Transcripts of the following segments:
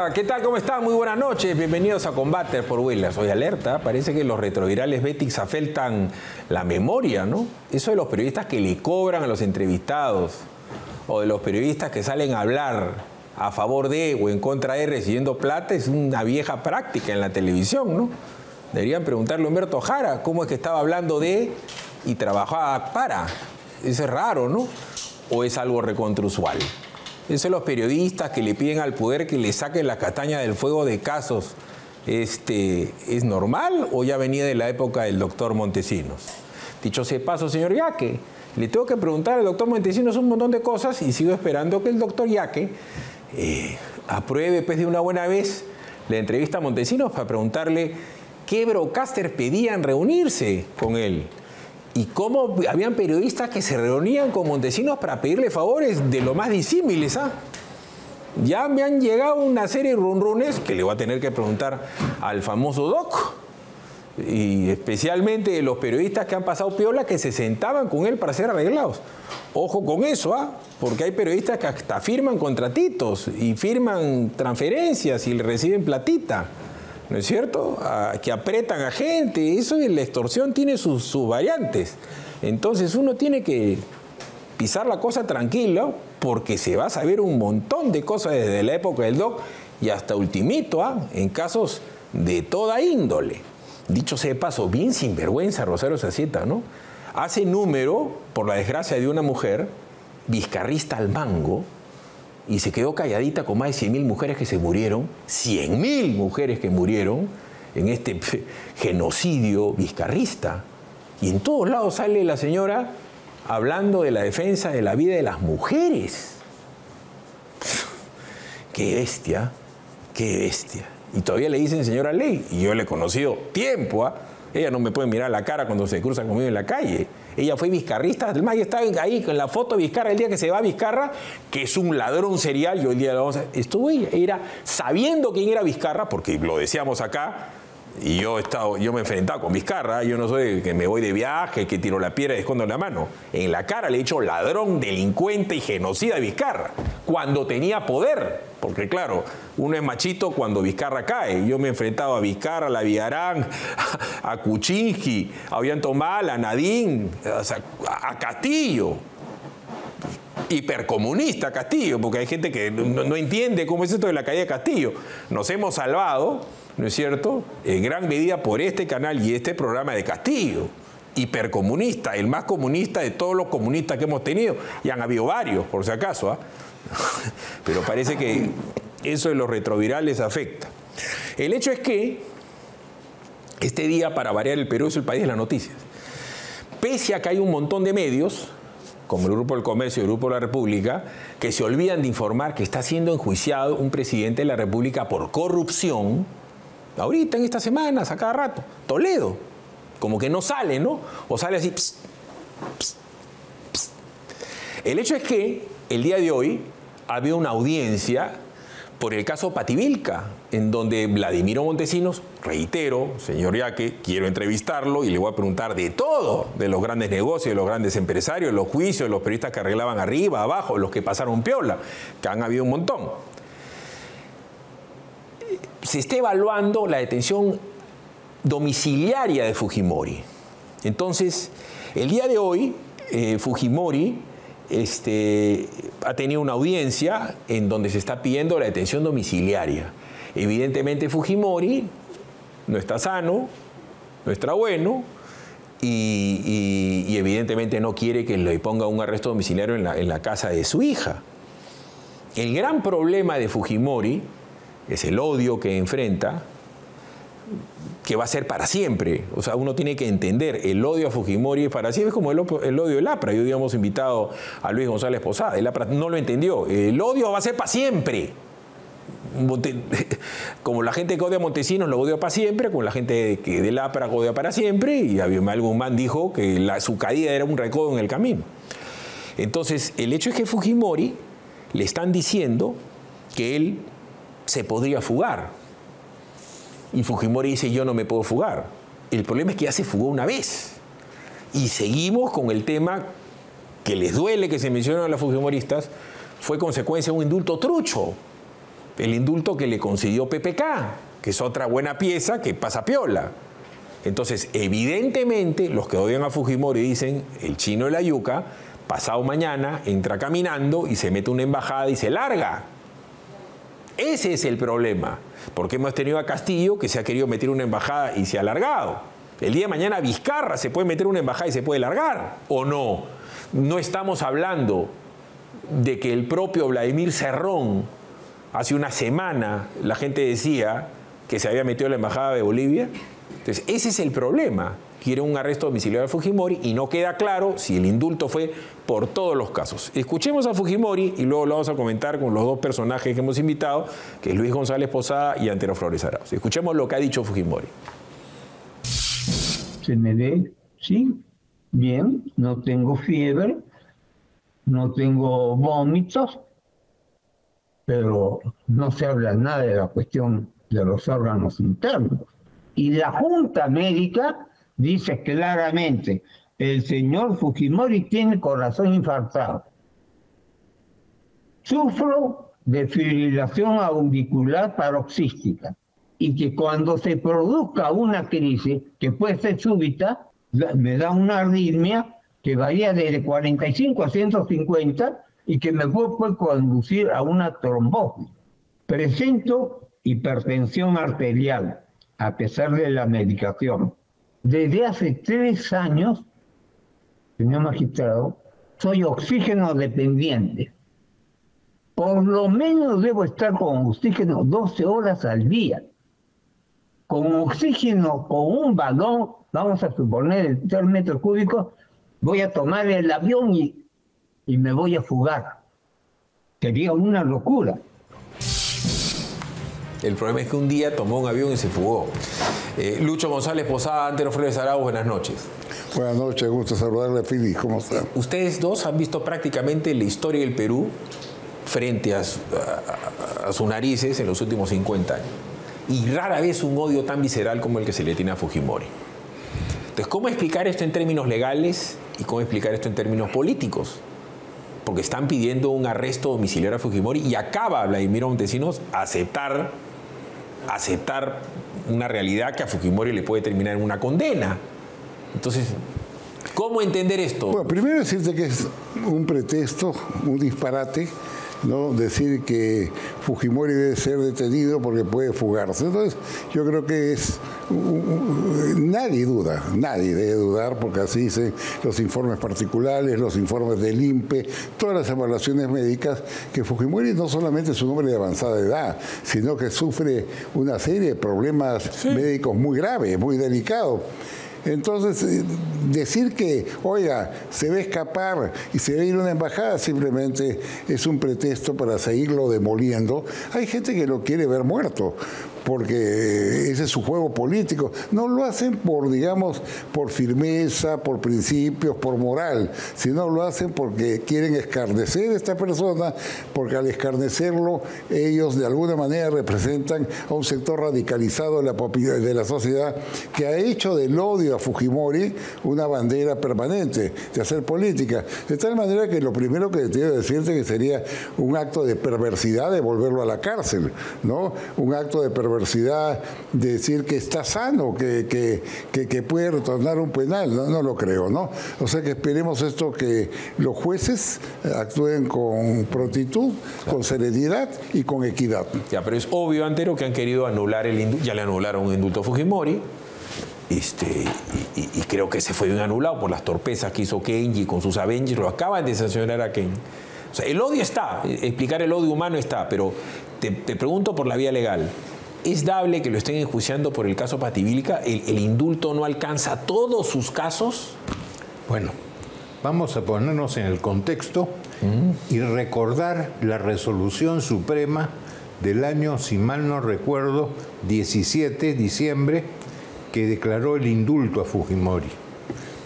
Hola, ¿qué tal? ¿Cómo están? Muy buenas noches. Bienvenidos a Combater por Huila. Soy Alerta. Parece que los retrovirales Betix afectan la memoria, ¿no? Eso de los periodistas que le cobran a los entrevistados o de los periodistas que salen a hablar a favor de o en contra de recibiendo plata es una vieja práctica en la televisión, ¿no? Deberían preguntarle a Humberto Jara cómo es que estaba hablando de y trabajaba para. Eso es raro, ¿no? ¿O es algo recontrausual? Eso de los periodistas que le piden al poder que le saquen la castaña del fuego de casos, ¿es normal o ya venía de la época del doctor Montesinos? Dicho sea de paso, señor Yaque, le tengo que preguntar al doctor Montesinos un montón de cosas y sigo esperando que el doctor Yaque apruebe pues, de una buena vez la entrevista a Montesinos para preguntarle qué broadcasters pedían reunirse con él. Y cómo habían periodistas que se reunían con Montesinos para pedirle favores de lo más disímiles, ¿ah? Ya me han llegado una serie de runrunes que le voy a tener que preguntar al famoso Doc. Y especialmente los periodistas que han pasado piola que se sentaban con él para ser arreglados. Ojo con eso, ¿ah? Porque hay periodistas que hasta firman contratitos y firman transferencias y le reciben platita. ¿No es cierto? Que apretan a gente. Eso de la extorsión tiene sus variantes. Entonces uno tiene que pisar la cosa tranquila porque se va a saber un montón de cosas desde la época del Doc y hasta ultimito, en casos de toda índole. Dicho sea de paso, bien sinvergüenza Rosario Zacieta, ¿no? Hace número, por la desgracia de una mujer, vizcarrista al mango, y se quedó calladita con más de 100.000 mujeres que se murieron, 100.000 mujeres que murieron en este genocidio vizcarrista. Y en todos lados sale la señora hablando de la defensa de la vida de las mujeres. ¡Qué bestia! ¡Qué bestia! Y todavía le dicen señora ley, y yo le he conocido tiempo, ¿ah? Ella no me puede mirar la cara cuando se cruza conmigo en la calle. Ella fue vizcarrista, además ya estaba ahí con la foto de Vizcarra el día que se va a Vizcarra, que es un ladrón serial, yo el día de la vamos a... Estuvo ella, era sabiendo quién era Vizcarra, porque lo decíamos acá, y yo me he enfrentado con Vizcarra, yo no soy que me voy de viaje, que tiro la piedra y escondo la mano. En la cara le he dicho ladrón, delincuente y genocida de Vizcarra, cuando tenía poder. Porque claro, uno es machito cuando Vizcarra cae. Yo me he enfrentado a Vizcarra, a la Villarán, a Kuczynski, a Ollantumala, a Nadine, a Castillo. Hipercomunista Castillo, porque hay gente que no entiende cómo es esto de la caída de Castillo. Nos hemos salvado, ¿no es cierto?, en gran medida por este canal y este programa de Castillo. Hipercomunista, el más comunista de todos los comunistas que hemos tenido. Y han habido varios, por si acaso, ¿ah? Pero parece que eso de los retrovirales afecta. El hecho es que este día, para variar, el Perú es el país de las noticias. Pese a que hay un montón de medios, como el Grupo del Comercio y el Grupo de la República, que se olvidan de informar que está siendo enjuiciado un presidente de la República por corrupción, ahorita, en esta semana, a cada rato, Toledo, como que no sale, ¿no? O sale así, pss, pss, pss. El hecho es que el día de hoy ha habido una audiencia por el caso Pativilca, en donde Vladimiro Montesinos, reitero, señor Yaque, quiero entrevistarlo y le voy a preguntar de todo, de los grandes negocios, de los grandes empresarios, de los juicios, de los periodistas que arreglaban arriba, abajo, los que pasaron piola, que han habido un montón. Se está evaluando la detención domiciliaria de Fujimori. Entonces, el día de hoy, Fujimori ha tenido una audiencia en donde se está pidiendo la detención domiciliaria. Evidentemente Fujimori no está sano, no está bueno y evidentemente no quiere que le ponga un arresto domiciliario en la casa de su hija. El gran problema de Fujimori es el odio que enfrenta, que va a ser para siempre. O sea, uno tiene que entender, el odio a Fujimori es para siempre, es como el odio del APRA. Yo habíamos invitado a Luis González Posada, el APRA no lo entendió. El odio va a ser para siempre. Como la gente que odia a Montesinos lo odia para siempre, como la gente que del APRA odia para siempre, y algún man dijo que su caída era un recodo en el camino. Entonces, el hecho es que Fujimori le están diciendo que él se podría fugar. Y Fujimori dice, yo no me puedo fugar. El problema es que ya se fugó una vez. Y seguimos con el tema que les duele que se mencionen a los fujimoristas, fue consecuencia de un indulto trucho. el indulto que le concedió PPK, que es otra buena pieza que pasa piola. Entonces, evidentemente, los que odian a Fujimori dicen, el chino de la yuca, pasado mañana, entra caminando y se mete una embajada y se larga. Ese es el problema. Porque hemos tenido a Castillo, que se ha querido meter una embajada y se ha largado. El día de mañana Vizcarra se puede meter una embajada y se puede largar, ¿o no? No estamos hablando de que el propio Vladimir Cerrón, hace una semana, la gente decía que se había metido en la embajada de Bolivia. Entonces, ese es el problema. Quiere un arresto domiciliario a Fujimori y no queda claro si el indulto fue por todos los casos. Escuchemos a Fujimori y luego lo vamos a comentar con los dos personajes que hemos invitado, que es Luis González Posada y Antero Flores Arauz. Escuchemos lo que ha dicho Fujimori. Se me ve, sí, bien, no tengo fiebre, no tengo vómitos, pero no se habla nada de la cuestión de los órganos internos. Y la Junta Médica dice claramente, el señor Fujimori tiene corazón infartado. Sufro de fibrilación auricular paroxística y que cuando se produzca una crisis, que puede ser súbita, me da una arritmia que varía de 45 a 150 y que me puede conducir a una trombosis. Presento hipertensión arterial, a pesar de la medicación. Desde hace 3 años, señor magistrado, soy oxígeno dependiente. Por lo menos debo estar con oxígeno 12 horas al día. Con oxígeno, con un balón, vamos a suponer de 3 metros cúbicos, voy a tomar el avión y me voy a fugar. Sería una locura. El problema es que un día tomó un avión y se fugó. Lucho González Posada, Antero Flores Arauz, buenas noches. Buenas noches, gusto saludarle a Fili, ¿cómo está? Ustedes dos han visto prácticamente la historia del Perú frente a sus narices en los últimos 50 años. Y rara vez un odio tan visceral como el que se le tiene a Fujimori. Entonces, ¿cómo explicar esto en términos legales y cómo explicar esto en términos políticos? Porque están pidiendo un arresto domiciliario a Fujimori y acaba Vladimir Montesinos aceptar una realidad que a Fujimori le puede terminar en una condena. Entonces, ¿cómo entender esto? Bueno, primero decirte que es un pretexto, un disparate, ¿no? Decir que Fujimori debe ser detenido porque puede fugarse. Entonces, yo creo que es nadie debe dudar, porque así dicen los informes particulares, los informes del INPE, todas las evaluaciones médicas, que Fujimori no solamente es un hombre de avanzada edad, sino que sufre una serie de problemas médicos muy graves, muy delicados. Entonces, decir que, oiga, se va a escapar y se va a ir a una embajada simplemente es un pretexto para seguirlo demoliendo. Hay gente que lo quiere ver muerto, porque ese es su juego político. No lo hacen por, digamos, por firmeza, por principios, por moral, sino lo hacen porque quieren escarnecer a esta persona, porque al escarnecerlo ellos de alguna manera representan a un sector radicalizado de la sociedad que ha hecho del odio a Fujimori una bandera permanente de hacer política. De tal manera que lo primero que te debo decirte que sería un acto de perversidad de volverlo a la cárcel, ¿no? Un acto de perversidad de decir que está sano, que puede retornar un penal. No lo creo, ¿no? O sea que esperemos esto, que los jueces actúen con prontitud, con serenidad y con equidad. Ya, pero es obvio, Antero, que han querido anular el indulto. Ya le anularon un indulto a Fujimori. Y creo que se fue bien anulado por las torpezas que hizo Kenji con sus Avengers. Lo acaban de sancionar a Kenji. O sea, el odio está, explicar el odio humano está, pero te pregunto por la vía legal. ¿Es dable que lo estén enjuiciando por el caso Pativilca? ¿El indulto no alcanza todos sus casos? Bueno, vamos a ponernos en el contexto y recordar la resolución suprema del año, si mal no recuerdo, 17 de diciembre, que declaró el indulto a Fujimori.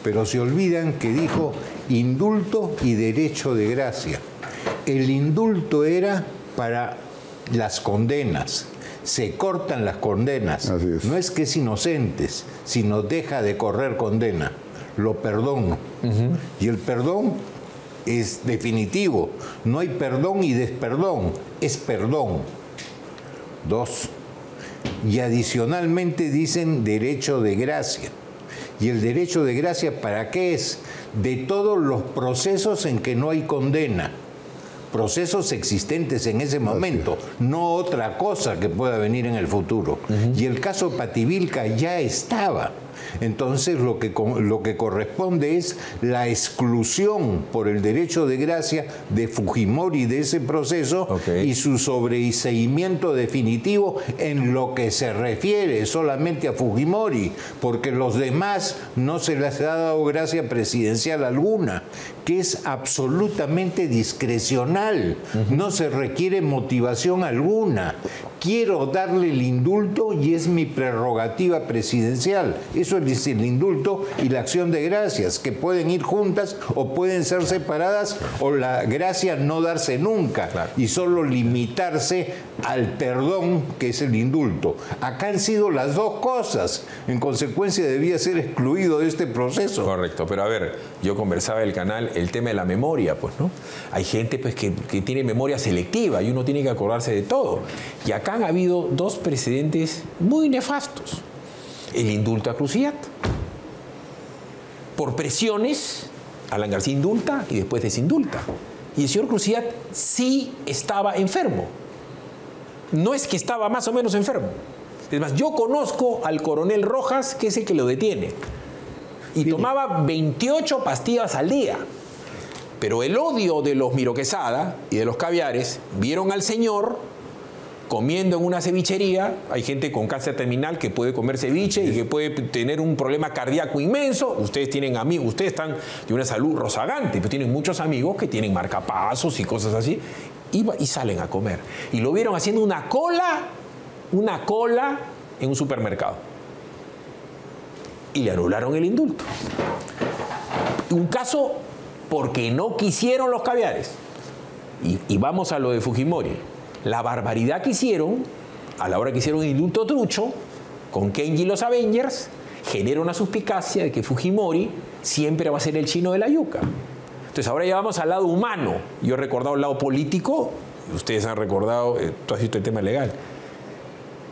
Pero se olvidan que dijo indulto y derecho de gracia. El indulto era para las condenas. Se cortan las condenas. No es que es inocentes, sino deja de correr condena. Lo perdono. Y el perdón es definitivo. No hay perdón y desperdón. Es perdón. 2. Y adicionalmente dicen derecho de gracia. ¿Y el derecho de gracia para qué es? De todos los procesos en que no hay condena. Procesos existentes en ese momento, no otra cosa que pueda venir en el futuro. Y el caso Pativilca ya estaba. Entonces lo que corresponde es la exclusión por el derecho de gracia de Fujimori de ese proceso y su sobreseimiento definitivo en lo que se refiere solamente a Fujimori, porque los demás no se les ha dado gracia presidencial alguna, que es absolutamente discrecional, no se requiere motivación alguna. Quiero darle el indulto y es mi prerrogativa presidencial. Eso es el indulto y la acción de gracias, que pueden ir juntas o pueden ser separadas, o la gracia no darse nunca y solo limitarse al perdón, que es el indulto. Acá han sido las dos cosas. En consecuencia, debía ser excluido de este proceso. Correcto, pero a ver, yo conversaba en el canal el tema de la memoria, pues, ¿no? Hay gente pues que tiene memoria selectiva y uno tiene que acordarse de todo. Y acá han habido dos precedentes muy nefastos. El indulto a Cruciat. Por presiones, Alan García indulta y después desindulta. Y el señor Cruciat sí estaba enfermo. No es que estaba más o menos enfermo. Es más, yo conozco al coronel Rojas, que es el que lo detiene. Y tomaba 28 pastillas al día. Pero el odio de los Miro Quesada y de los Caviares vieron al señor comiendo en una cevichería. Hay gente con cáncer terminal que puede comer ceviche y que puede tener un problema cardíaco inmenso. Ustedes tienen amigos, ustedes están de una salud rozagante, pero tienen muchos amigos que tienen marcapasos y cosas así, y salen a comer. Y lo vieron haciendo una cola en un supermercado. Y le anularon el indulto. Un caso porque no quisieron los Caviares. Y vamos a lo de Fujimori. La barbaridad que hicieron, a la hora que hicieron un indulto trucho, con Kenji y los Avengers, genera una suspicacia de que Fujimori siempre va a ser el chino de la yuca. Entonces ahora ya vamos al lado humano. Yo he recordado el lado político, ustedes han recordado, tú has visto el tema legal.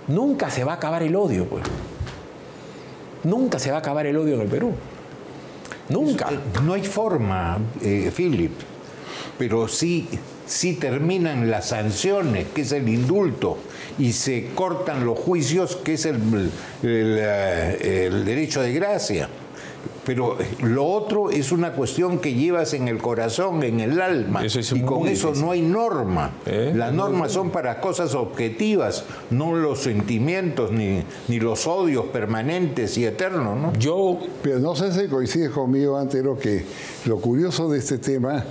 Nunca se va a acabar el odio, pues. Nunca se va a acabar el odio en el Perú. Nunca. No hay forma, Philip, pero sí terminan las sanciones, que es el indulto, y se cortan los juicios, que es el derecho de gracia. Pero lo otro es una cuestión que llevas en el corazón, en el alma, y con eso no hay norma. Las normas son para cosas objetivas, no los sentimientos ni los odios permanentes y eternos, ¿no? Pero no sé si coincides conmigo, Antero, que lo curioso de este tema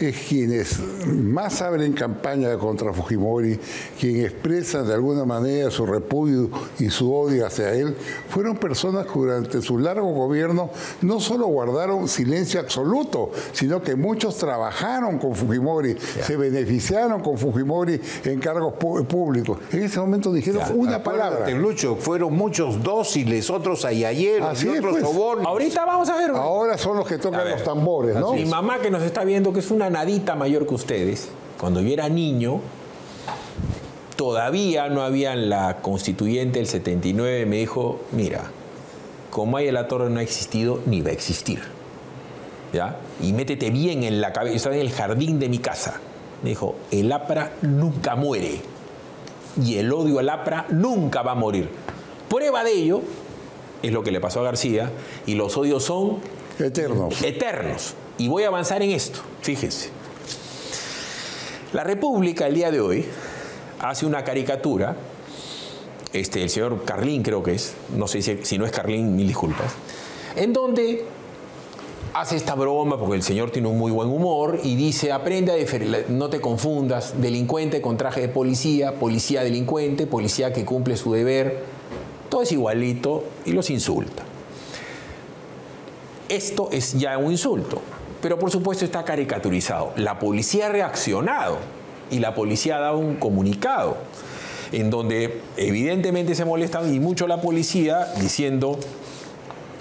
es quienes más abren campaña contra Fujimori, quienes expresan de alguna manera su repudio y su odio hacia él, fueron personas que durante su largo gobierno no solo guardaron silencio absoluto, sino que muchos trabajaron con Fujimori, se beneficiaron con Fujimori en cargos públicos. En ese momento dijeron una palabra. Lucho, fueron muchos dóciles, otros ayayeros y otros sobornos. Ahorita vamos a ver. Ahora son los que tocan los tambores, ¿no? Mi mamá, que nos está viendo, que es una nadita mayor que ustedes, cuando yo era niño, todavía no había la constituyente del 79, me dijo, mira, como hay la torre no ha existido ni va a existir, ¿ya? Y métete bien en la cabeza, estaba en el jardín de mi casa. Me dijo, el APRA nunca muere y el odio al APRA nunca va a morir. Prueba de ello es lo que le pasó a García, y los odios son eternos. Y voy a avanzar en esto, fíjense. La República el día de hoy hace una caricatura, el señor Carlín creo que es, no sé si no es Carlín, mil disculpas, en donde hace esta broma, porque el señor tiene un muy buen humor, y dice, aprende a diferir, no te confundas, delincuente con traje de policía, policía delincuente, policía que cumple su deber, todo es igualito, y los insulta. Esto es ya un insulto, pero por supuesto está caricaturizado. La policía ha reaccionado y la policía ha dado un comunicado en donde evidentemente se molesta y mucho la policía, diciendo: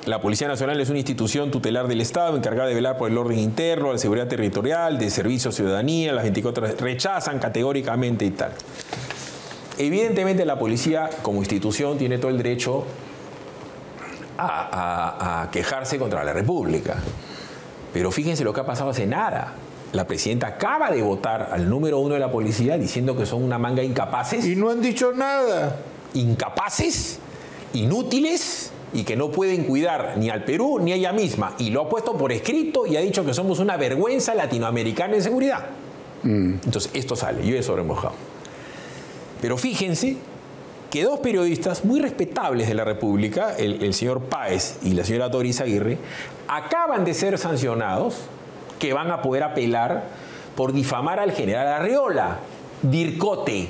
la Policía Nacional es una institución tutelar del Estado encargada de velar por el orden interno, la seguridad territorial, de servicio a ciudadanía, las 24 horas, rechazan categóricamente y tal. Evidentemente la policía como institución tiene todo el derecho a quejarse contra la República. Pero fíjense lo que ha pasado hace nada. La presidenta acaba de votar al número 1 de la policía diciendo que son una manga de incapaces. Y no han dicho nada. Incapaces, inútiles y que no pueden cuidar ni al Perú ni a ella misma. Y lo ha puesto por escrito y ha dicho que somos una vergüenza latinoamericana en seguridad. Entonces esto sale, yo he sobremojado. Pero fíjense que dos periodistas muy respetables de la República, el señor Páez y la señora Doris Aguirre, acaban de ser sancionados, que van a poder apelar por difamar al general Arriola, Dircote,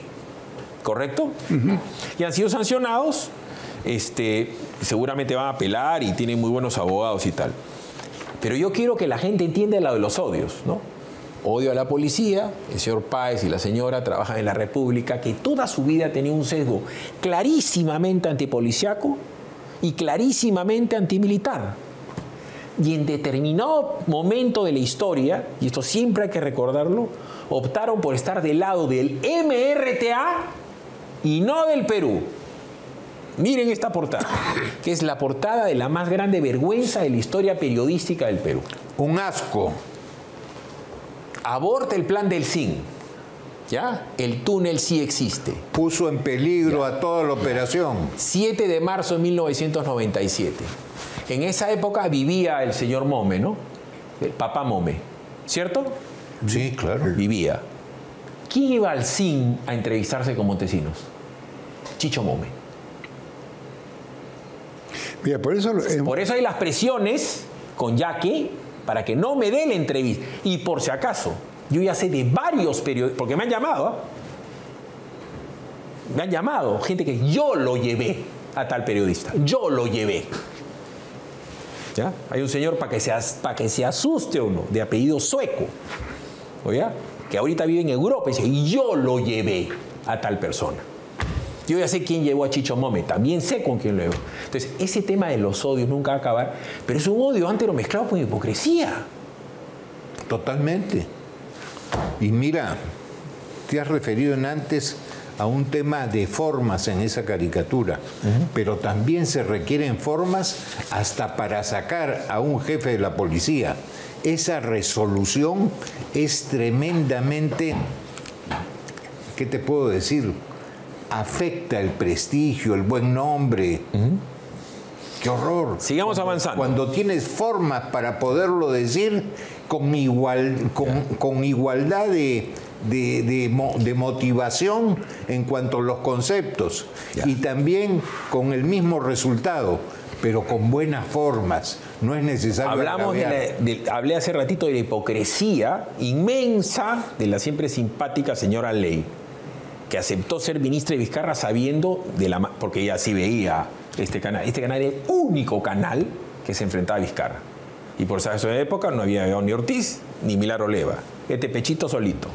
¿correcto? Y han sido sancionados, seguramente van a apelar y tienen muy buenos abogados y tal. Pero yo quiero que la gente entienda lo de los odios, ¿no? Odio a la policía, el señor Páez y la señora trabajan en la República, que toda su vida tenía un sesgo clarísimamente antipoliciaco y clarísimamente antimilitar. Y en determinado momento de la historia, y esto siempre hay que recordarlo, optaron por estar del lado del MRTA y no del Perú. Miren esta portada, que es la portada de la más grande vergüenza de la historia periodística del Perú. Un asco. Aborta el plan del CIN. ¿Ya? El túnel sí existe. Puso en peligro a toda la operación. 7 de marzo de 1997. En esa época vivía el señor Mome, ¿no? El papá Mome. ¿Cierto? Sí, claro. Vivía. ¿Quién iba al CIN a entrevistarse con Montesinos? Chicho Mome. Mira, por eso hay las presiones con Yaque para que no me dé la entrevista. Y por si acaso, yo ya sé de varios periodistas, porque me han llamado, ¿eh? Me han llamado, gente que yo lo llevé a tal periodista. Yo lo llevé. ¿Ya? Hay un señor, para que se asuste uno, de apellido sueco, ¿oye? Que ahorita vive en Europa y dice, yo lo llevé a tal persona. Yo ya sé quién llevó a Chicho Mome, también sé con quién lo llevó. Entonces, ese tema de los odios nunca va a acabar, pero es un odio antero mezclado con hipocresía. Totalmente. Y mira, te has referido antes a un tema de formas en esa caricatura, pero también se requieren formas hasta para sacar a un jefe de la policía. Esa resolución es tremendamente, ¿qué te puedo decir? Afecta el prestigio, el buen nombre. ¡Qué horror! Sigamos avanzando. Cuando tienes formas para poderlo decir con igualdad de motivación en cuanto a los conceptos y también con el mismo resultado, pero con buenas formas. No es necesario hablé hace ratito de la hipocresía inmensa de la siempre simpática señora Ley, que aceptó ser ministra de Vizcarra sabiendo porque ella sí veía este canal. Este canal era el único canal que se enfrentaba a Vizcarra. Y por esa época no había ni Ortiz ni Milagro Leva. Este pechito solito.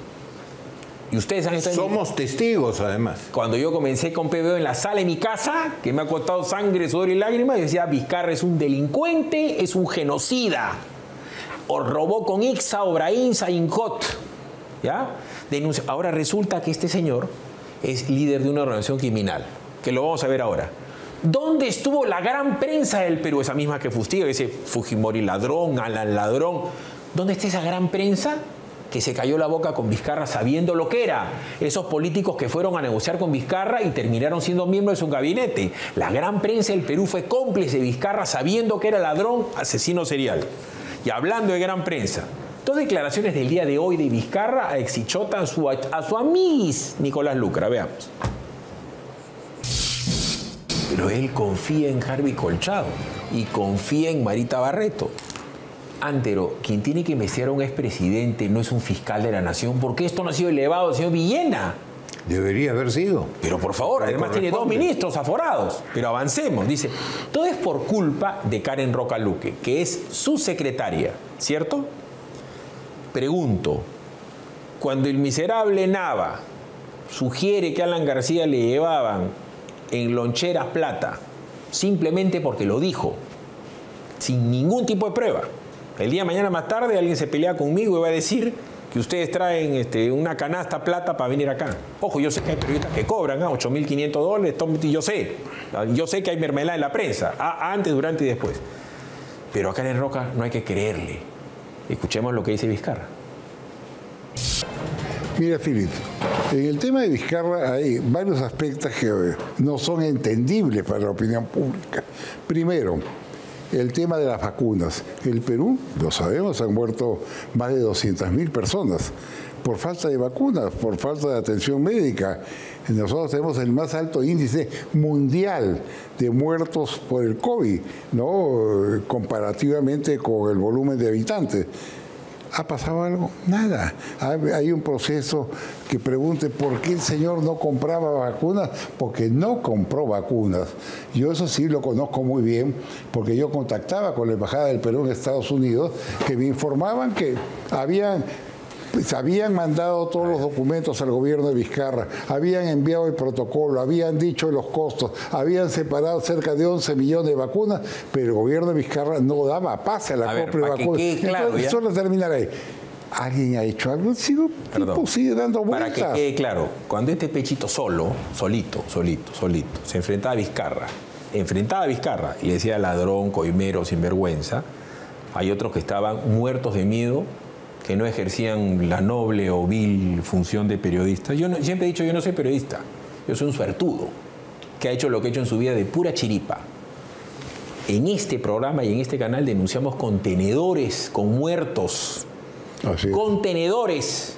Y ustedes han estado Somos testigos, además. Cuando yo comencé con PBO en la sala de mi casa, que me ha costado sangre, sudor y lágrimas, yo decía, Vizcarra es un delincuente, es un genocida. O robó con Ixa, Obraín, Saincot. ¿Ya? Denuncia. Ahora resulta que este señor es líder de una organización criminal, que lo vamos a ver ahora. ¿Dónde estuvo la gran prensa del Perú? Esa misma que fustiga, que dice Fujimori ladrón, Alan ladrón. ¿Dónde está esa gran prensa que se cayó la boca con Vizcarra sabiendo lo que era? Esos políticos que fueron a negociar con Vizcarra y terminaron siendo miembros de su gabinete. La gran prensa del Perú fue cómplice de Vizcarra sabiendo que era ladrón, asesino serial. Y hablando de gran prensa, dos declaraciones del día de hoy de Vizcarra a Exichota, a su amiguis Nicolás Lucra. Veamos. Pero él confía en Harvey Colchado y confía en Marita Barreto. Antero, quien tiene que investigar a un expresidente no es un fiscal de la nación, porque esto no ha sido elevado al señor Villena. Debería haber sido. Pero por favor, además tiene 2 ministros aforados. Pero avancemos. Dice, todo es por culpa de Karen Roca Luque, que es su secretaria, ¿cierto? Pregunto, cuando el miserable Nava sugiere que a Alan García le llevaban en loncheras plata, simplemente porque lo dijo, sin ningún tipo de prueba. El día de mañana más tarde alguien se pelea conmigo y va a decir que ustedes traen una canasta plata para venir acá. Ojo, yo sé que hay periodistas que cobran $8.500, yo sé que hay mermelada en la prensa, antes, durante y después. Pero acá en Roca no hay que creerle. Escuchemos lo que dice Vizcarra. Mira, Filipe, en el tema de Vizcarra hay varios aspectos que no son entendibles para la opinión pública. Primero, el tema de las vacunas. En el Perú, lo sabemos, han muerto más de 200.000 personas por falta de vacunas, por falta de atención médica. Nosotros tenemos el más alto índice mundial de muertos por el COVID, ¿no? Comparativamente con el volumen de habitantes. ¿Ha pasado algo? Nada. Hay un proceso que pregunte por qué el señor no compraba vacunas, porque no compró vacunas. Yo eso sí lo conozco muy bien, porque yo contactaba con la Embajada del Perú en Estados Unidos, que me informaban que habían mandado todos los documentos al gobierno de Vizcarra, habían enviado el protocolo, habían dicho los costos, habían separado cerca de 11 millones de vacunas, pero el gobierno de Vizcarra no daba pase a la compra de vacunas. Entonces, solo terminar ahí. ¿Alguien ha hecho algo? Sigue dando vueltas. Para que quede claro, cuando este pechito solito, se enfrentaba a Vizcarra y le decía ladrón, coimero, sinvergüenza, hay otros que estaban muertos de miedo, que no ejercían la noble o vil función de periodista. Siempre he dicho, yo no soy periodista, yo soy un suertudo, que ha hecho lo que ha hecho en su vida de pura chiripa. En este programa y en este canal denunciamos contenedores con muertos. Así es. Contenedores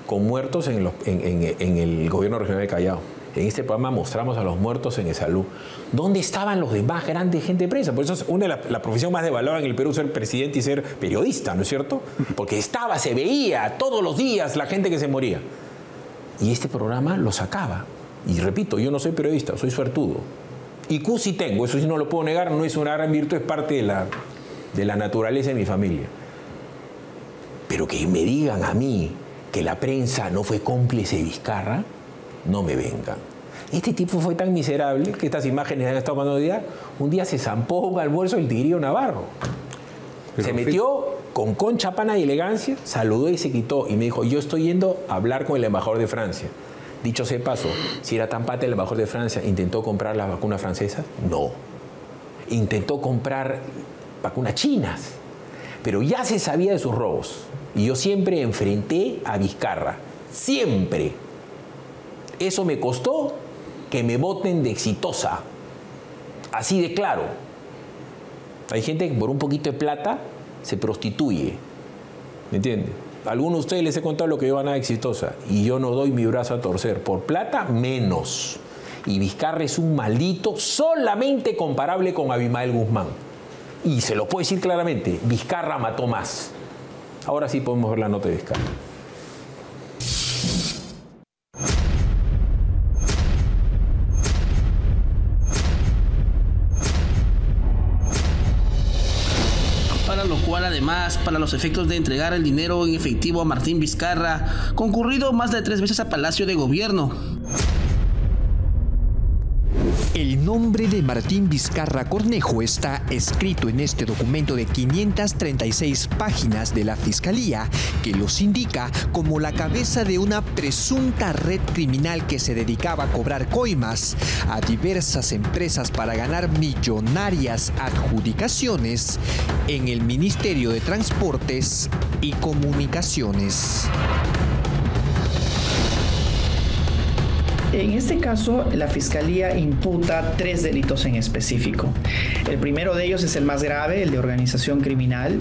con muertos en el gobierno regional de Callao. En este programa mostramos a los muertos en Esalú. ¿Dónde estaban los demás grandes gente de prensa? Por eso es la profesión más devaluada en el Perú, ser presidente y ser periodista, ¿no es cierto? Porque se veía todos los días la gente que se moría. Y este programa lo sacaba. Y repito, yo no soy periodista, soy suertudo. IQ sí tengo, eso sí no lo puedo negar, no es una gran virtud, es parte de la naturaleza de mi familia. Pero que me digan a mí que la prensa no fue cómplice de Vizcarra, no me vengan. Este tipo fue tan miserable que estas imágenes han estado mandando día. Un día se zampó un almuerzo el Tigrillo Navarro. Se metió con concha, pana y elegancia, saludó y se quitó. Y me dijo, yo estoy yendo a hablar con el embajador de Francia. Dicho sea de paso, si era tan pata el embajador de Francia, ¿intentó comprar las vacunas francesas? No. Intentó comprar vacunas chinas. Pero ya se sabía de sus robos. Y yo siempre enfrenté a Vizcarra. Siempre. Eso me costó que me voten de exitosa. Así de claro. Hay gente que por un poquito de plata se prostituye. ¿Me entiende? A algunos de ustedes les he contado lo que yo ganaba exitosa. Y yo no doy mi brazo a torcer. Por plata, menos. Y Vizcarra es un maldito solamente comparable con Abimael Guzmán. Y se lo puedo decir claramente. Vizcarra mató más. Ahora sí podemos ver la nota de Vizcarra. Además, para los efectos de entregar el dinero en efectivo a Martín Vizcarra, concurrido más de 3 veces a Palacio de Gobierno. El nombre de Martín Vizcarra Cornejo está escrito en este documento de 536 páginas de la Fiscalía, que los indica como la cabeza de una presunta red criminal que se dedicaba a cobrar coimas a diversas empresas para ganar millonarias adjudicaciones en el Ministerio de Transportes y Comunicaciones. En este caso, la Fiscalía imputa 3 delitos en específico. El primero de ellos es el más grave, el de organización criminal.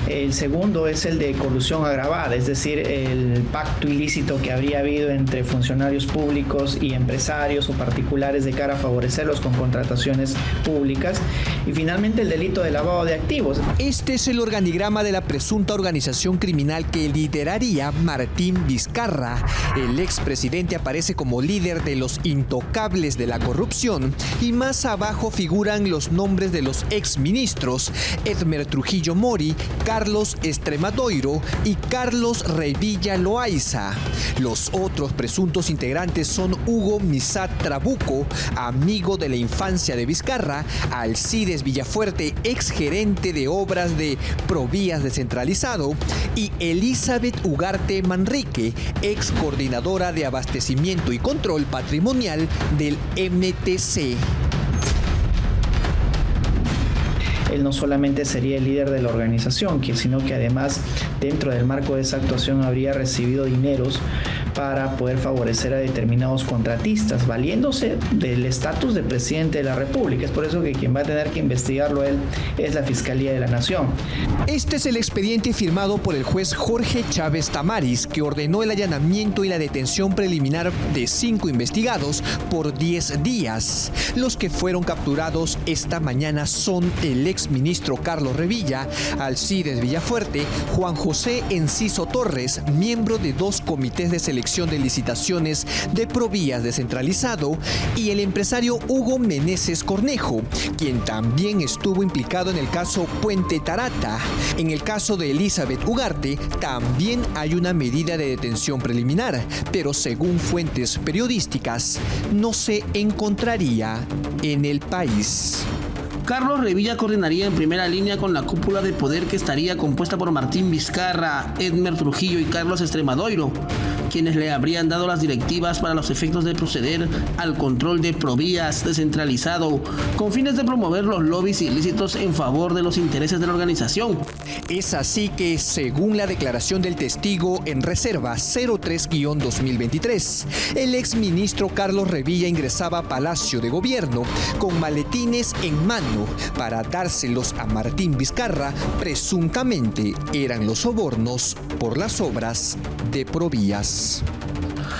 El segundo es el de colusión agravada, es decir, el pacto ilícito que habría habido entre funcionarios públicos y empresarios o particulares de cara a favorecerlos con contrataciones públicas. Y finalmente el delito de lavado de activos. Este es el organigrama de la presunta organización criminal que lideraría Martín Vizcarra. El expresidente aparece como líder líder de los intocables de la corrupción, y más abajo figuran los nombres de los exministros Edmer Trujillo Mori, Carlos Estremadoiro y Carlos Revilla Loaiza. Los otros presuntos integrantes son Hugo Misat Trabuco, amigo de la infancia de Vizcarra, Alcides Villafuerte, exgerente de obras de Provías descentralizado, y Elizabeth Ugarte Manrique, ex coordinadora de abastecimiento y control patrimonial del MTC. Él no solamente sería el líder de la organización, sino que además dentro del marco de esa actuación habría recibido dineros para poder favorecer a determinados contratistas, valiéndose del estatus de presidente de la República. Es por eso que quien va a tener que investigarlo él es la Fiscalía de la Nación. Este es el expediente firmado por el juez Jorge Chávez Tamaris, que ordenó el allanamiento y la detención preliminar de 5 investigados por 10 días. Los que fueron capturados esta mañana son el exministro Carlos Revilla, Alcides Villafuerte, Juan José Enciso Torres, miembro de 2 comités de selección de licitaciones de Provías descentralizado, y el empresario Hugo Meneses Cornejo, quien también estuvo implicado en el caso Puente Tarata. En el caso de Elizabeth Ugarte también hay una medida de detención preliminar, pero según fuentes periodísticas no se encontraría en el país. Carlos Revilla coordinaría en primera línea con la cúpula de poder que estaría compuesta por Martín Vizcarra, Edmer Trujillo y Carlos Estremadoiro, quienes le habrían dado las directivas para los efectos de proceder al control de Provías descentralizado, con fines de promover los lobbies ilícitos en favor de los intereses de la organización. Es así que, según la declaración del testigo en reserva 03-2023, el exministro Carlos Revilla ingresaba a Palacio de Gobierno con maletines en mano para dárselos a Martín Vizcarra. Presuntamente eran los sobornos por las obras de Provías.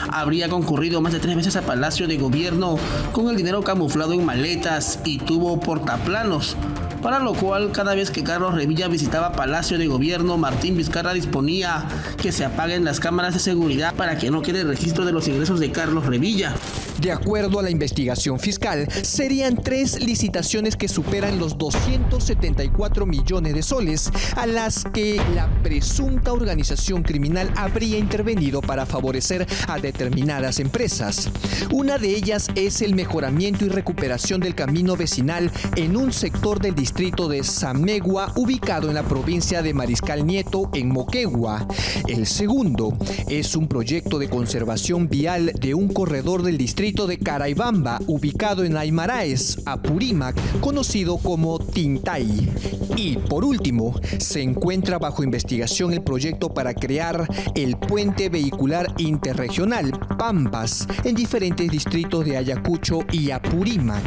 Habría concurrido más de 3 veces a Palacio de Gobierno con el dinero camuflado en maletas y tuvo portaplanos, para lo cual cada vez que Carlos Revilla visitaba Palacio de Gobierno, Martín Vizcarra disponía que se apaguen las cámaras de seguridad para que no quede registro de los ingresos de Carlos Revilla. De acuerdo a la investigación fiscal, serían 3 licitaciones que superan los 274 millones de soles, a las que la presunta organización criminal habría intervenido para favorecer a determinadas empresas. Una de ellas es el mejoramiento y recuperación del camino vecinal en un sector del distrito de Samegua, ubicado en la provincia de Mariscal Nieto, en Moquegua. El segundo es un proyecto de conservación vial de un corredor del distrito de Caraibamba, ubicado en Aymaraes, Apurímac, conocido como Tintay. Y por último, se encuentra bajo investigación el proyecto para crear el puente vehicular interregional Pampas en diferentes distritos de Ayacucho y Apurímac.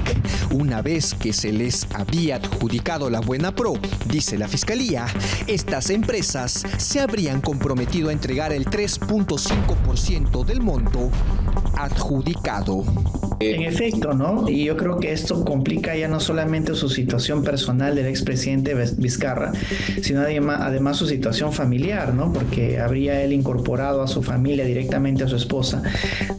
Una vez que se les había adjudicado la buena pro, dice la Fiscalía, estas empresas se habrían comprometido a entregar el 3.5% del monto adjudicado. En efecto, ¿no? Y yo creo que esto complica ya no solamente su situación personal del expresidente Vizcarra, sino además su situación familiar, ¿no? Porque habría él incorporado a su familia directamente a su esposa,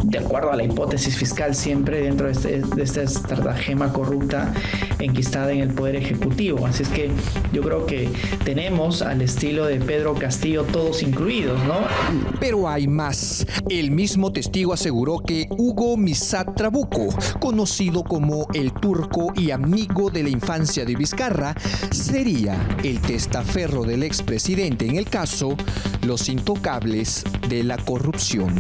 de acuerdo a la hipótesis fiscal, siempre dentro de esta estratagema corrupta enquistada en el Poder Ejecutivo. Así es que yo creo que tenemos al estilo de Pedro Castillo todos incluidos, ¿no? Pero hay más. El mismo testigo aseguró que Hugo Misat Trabuco, conocido como el Turco y amigo de la infancia de Vizcarra, sería el testaferro del expresidente en el caso Los Intocables de la Corrupción.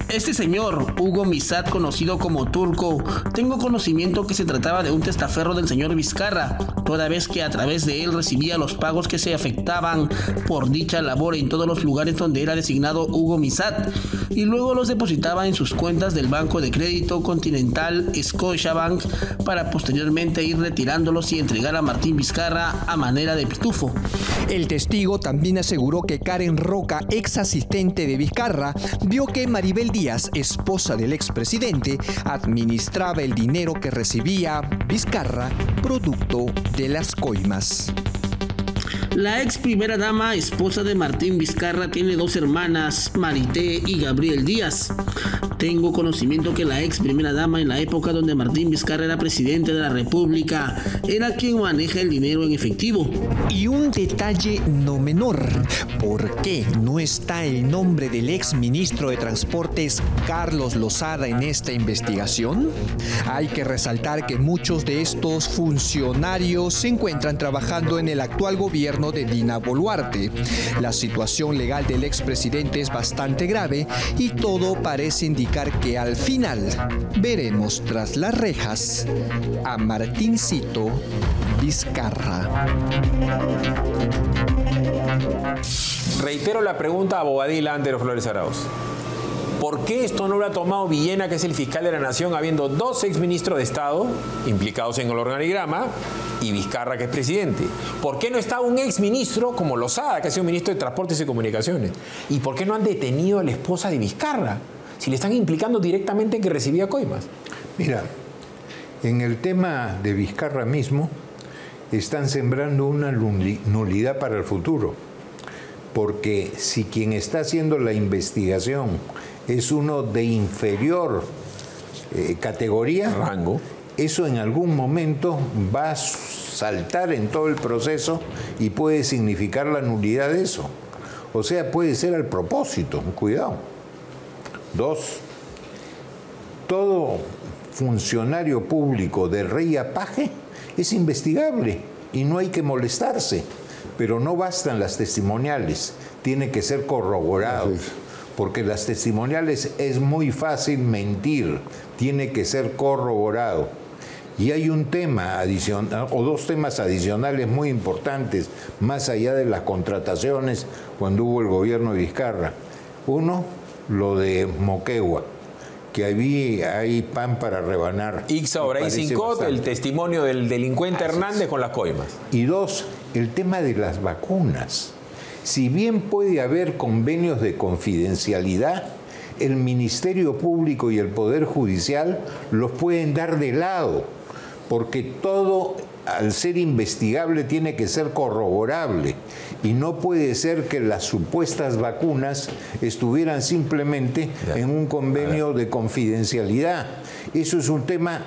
Este señor, Hugo Misat, conocido como Turco, tengo conocimiento que se trataba de un testaferro del señor Vizcarra, toda vez que a través de él recibía los pagos que se afectaban por dicha labor en todos los lugares donde era designado Hugo Misat, y luego los depositaba en sus cuentas del Banco de Crédito Continental Scotiabank para posteriormente ir retirándolos y entregar a Martín Vizcarra a manera de pitufo. El testigo también aseguró que Karen Roca, ex asistente de Vizcarra, vio que Maribel Díaz, esposa del expresidente, administraba el dinero que recibía Vizcarra producto de las coimas. La ex primera dama, esposa de Martín Vizcarra, tiene 2 hermanas, Marité y Gabriel Díaz. Tengo conocimiento que la ex primera dama, en la época donde Martín Vizcarra era presidente de la República, era quien maneja el dinero en efectivo. Y un detalle no menor, ¿por qué no está el nombre del ex ministro de Transportes Carlos Lozada en esta investigación? Hay que resaltar que muchos de estos funcionarios se encuentran trabajando en el actual gobierno de Dina Boluarte. La situación legal del expresidente es bastante grave y todo parece indicar que al final veremos tras las rejas a Martincito Vizcarra. Reitero la pregunta a Bobadilla Antero Flores Arauz. ¿Por qué esto no lo ha tomado Villena, que es el fiscal de la Nación, habiendo 2 exministros de Estado implicados en el organigrama y Vizcarra, que es presidente? ¿Por qué no está un exministro como Lozada, que ha sido ministro de Transportes y Comunicaciones? ¿Y por qué no han detenido a la esposa de Vizcarra, si le están implicando directamente en que recibía coimas? Mira, en el tema de Vizcarra mismo están sembrando una nulidad para el futuro, porque si quien está haciendo la investigación es uno de inferior categoría, rango, eso en algún momento va a saltar en todo el proceso y puede significar la nulidad de eso. O sea, puede ser al propósito, cuidado. 2, todo funcionario público de rey a paje es investigable y no hay que molestarse, pero no bastan las testimoniales, tiene que ser corroborado, porque las testimoniales es muy fácil mentir, tiene que ser corroborado. Y hay un tema adicional, o 2 temas adicionales muy importantes, más allá de las contrataciones cuando hubo el gobierno de Vizcarra. Uno, lo de Moquegua, que hay pan para rebanar. Ixa Oray Sincot, el testimonio del delincuente Hernández con las coimas. Y 2, el tema de las vacunas. Si bien puede haber convenios de confidencialidad, el Ministerio Público y el Poder Judicial los pueden dar de lado, porque todo, al ser investigable, tiene que ser corroborable. Y no puede ser que las supuestas vacunas estuvieran simplemente en un convenio de confidencialidad. Eso es un tema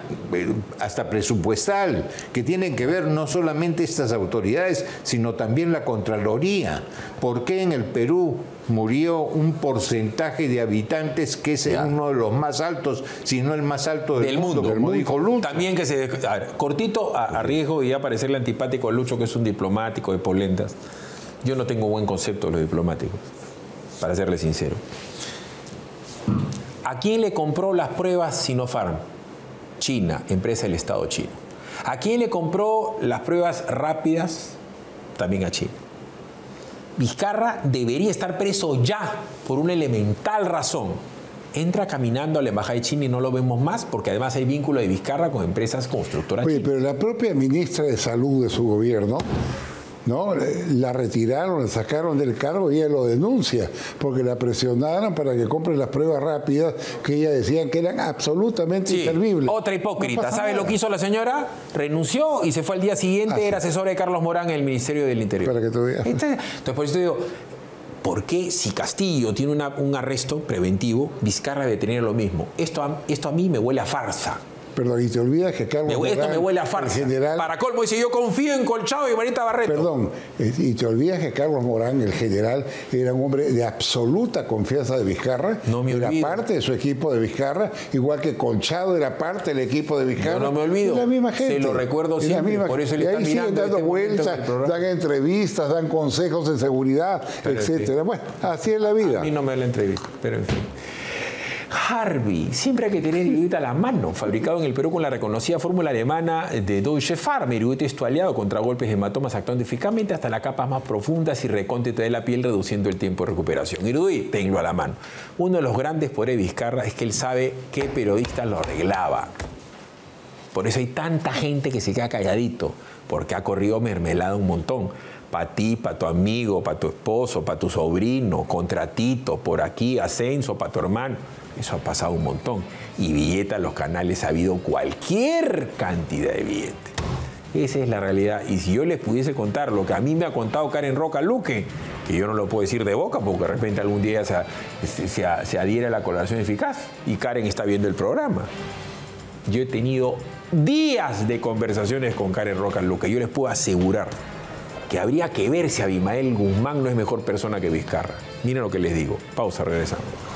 hasta presupuestal, que tienen que ver no solamente estas autoridades, sino también la Contraloría. ¿Por qué en el Perú murió un porcentaje de habitantes que es uno de los más altos, si no el más alto del mundo, como dijo Lucho? También que se... A ver, cortito, a riesgo de ya parecerle antipático a Lucho, que es un diplomático de polentas. Yo no tengo buen concepto de los diplomáticos, para serle sincero. ¿A quién le compró las pruebas Sinopharm? China, empresa del Estado chino. ¿A quién le compró las pruebas rápidas? También a China. Vizcarra debería estar preso ya por una elemental razón. Entra caminando a la embajada de China y no lo vemos más, porque además hay vínculo de Vizcarra con empresas constructoras chinas. Pero la propia ministra de Salud de su gobierno, ¿no?, la retiraron, la sacaron del cargo y ella lo denuncia, porque la presionaron para que compre las pruebas rápidas que ella decían que eran absolutamente inservibles. Otra hipócrita. No ¿sabe lo que hizo la señora? Renunció y se fue al día siguiente, era asesora de Carlos Morán en el Ministerio del Interior. Para que tú veas. Entonces, por eso digo, ¿por qué si Castillo tiene un arresto preventivo, Vizcarra debe tener lo mismo? Esto a mí me huele a farsa. Perdón, y te olvidas que Carlos Morán, esto me huele a farsa. General, para colmo, dice, yo confío en Colchado y Marita Barreto. Perdón, y te olvidas que Carlos Morán, el general, era un hombre de absoluta confianza de Vizcarra. No me olvido. Era parte de su equipo de Vizcarra, igual que Colchado era parte del equipo de Vizcarra. Yo no me olvido. Es la misma gente. Se lo recuerdo siempre, por eso le y están ahí siguen dando vueltas, dan entrevistas, dan consejos de seguridad, etcétera. Bueno, así es la vida. A mí no me da la entrevista, pero en fin. Harvey, siempre hay que tener iruita a la mano, fabricado en el Perú con la reconocida fórmula alemana de Deutsche Pharma. Iruita es tu aliado contra golpes de hematomas, actuando eficazmente hasta las capas más profundas y recóndite de la piel, reduciendo el tiempo de recuperación. Iruita, tenlo a la mano. Uno de los grandes poderes de Vizcarra es que él sabe qué periodista lo arreglaba. Por eso hay tanta gente que se queda calladito, porque ha corrido mermelada un montón. Para ti, para tu amigo, para tu esposo, para tu sobrino, contratito, por aquí, ascenso, para tu hermano. Eso ha pasado un montón. Y billetes en los canales ha habido cualquier cantidad de billetes. Esa es la realidad. Y si yo les pudiese contar lo que a mí me ha contado Karen Roca Luque, que yo no lo puedo decir de boca porque de repente algún día se adhiere a la colaboración eficaz y Karen está viendo el programa. Yo he tenido días de conversaciones con Karen Roca Luque. Yo les puedo asegurar que habría que ver si Abimael Guzmán no es mejor persona que Vizcarra. Miren lo que les digo. Pausa, regresamos.